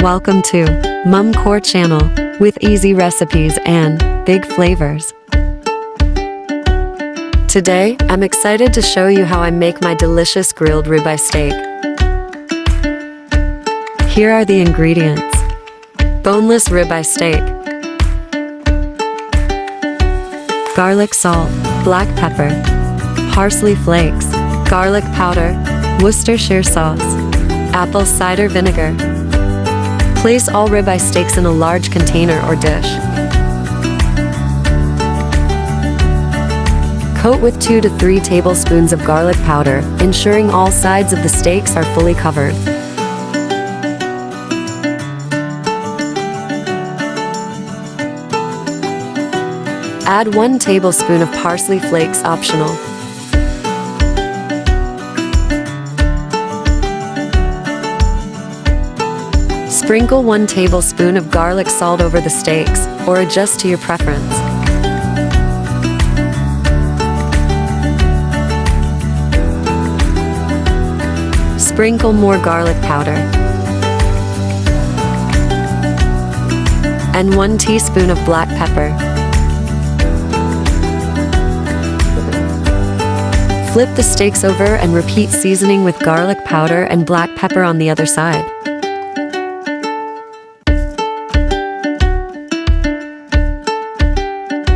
Welcome to Mum Core channel with easy recipes and big flavors. Today, I'm excited to show you how I make my delicious grilled ribeye steak. Here are the ingredients. Boneless ribeye steak. Garlic salt, black pepper, parsley flakes, garlic powder, Worcestershire sauce, apple cider vinegar. Place all ribeye steaks in a large container or dish. Coat with 2 to 3 tablespoons of garlic powder, ensuring all sides of the steaks are fully covered. Add 1 tablespoon of parsley flakes, optional. Sprinkle 1 tablespoon of garlic salt over the steaks, or adjust to your preference. Sprinkle more garlic powder. And 1 teaspoon of black pepper. Flip the steaks over and repeat seasoning with garlic powder and black pepper on the other side.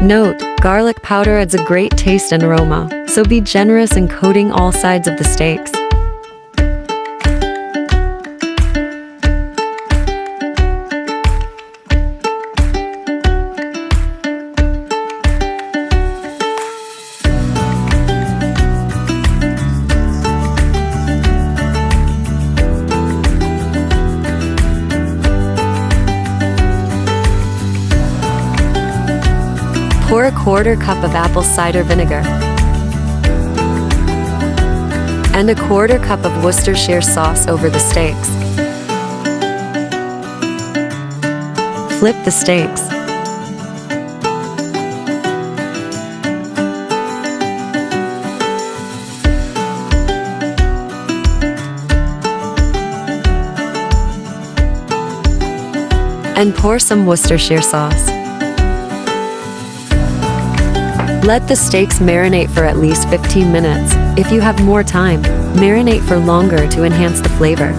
Note, garlic powder adds a great taste and aroma, so be generous in coating all sides of the steaks. Pour a 1/4 cup of apple cider vinegar and a 1/4 cup of Worcestershire sauce over the steaks. Flip the steaks. And pour some Worcestershire sauce. Let the steaks marinate for at least 15 minutes. If you have more time, marinate for longer to enhance the flavor.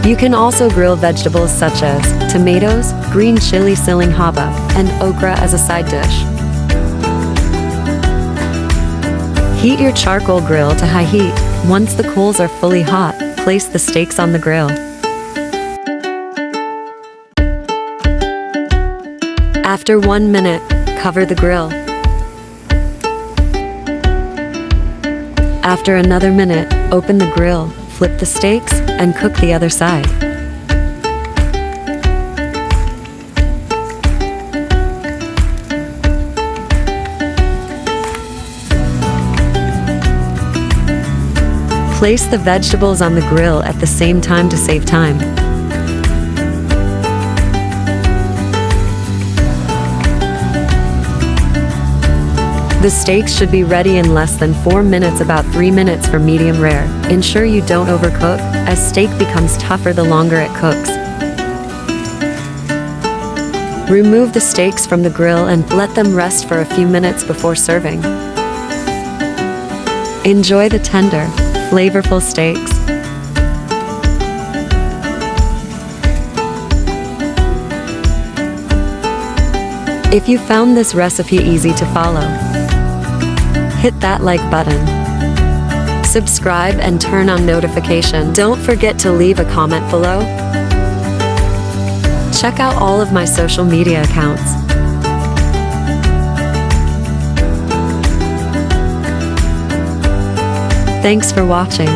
You can also grill vegetables such as tomatoes, green chili siling haba, and okra as a side dish. Heat your charcoal grill to high heat. Once the coals are fully hot, place the steaks on the grill. After 1 minute, cover the grill. After another minute, open the grill, flip the steaks, and cook the other side. Place the vegetables on the grill at the same time to save time. The steaks should be ready in less than 4 minutes, about 3 minutes for medium rare. Ensure you don't overcook, as steak becomes tougher the longer it cooks. Remove the steaks from the grill and let them rest for a few minutes before serving. Enjoy the tender, flavorful steaks. If you found this recipe easy to follow, hit that like button. Subscribe and turn on notification. Don't forget to leave a comment below. Check out all of my social media accounts. Thanks for watching.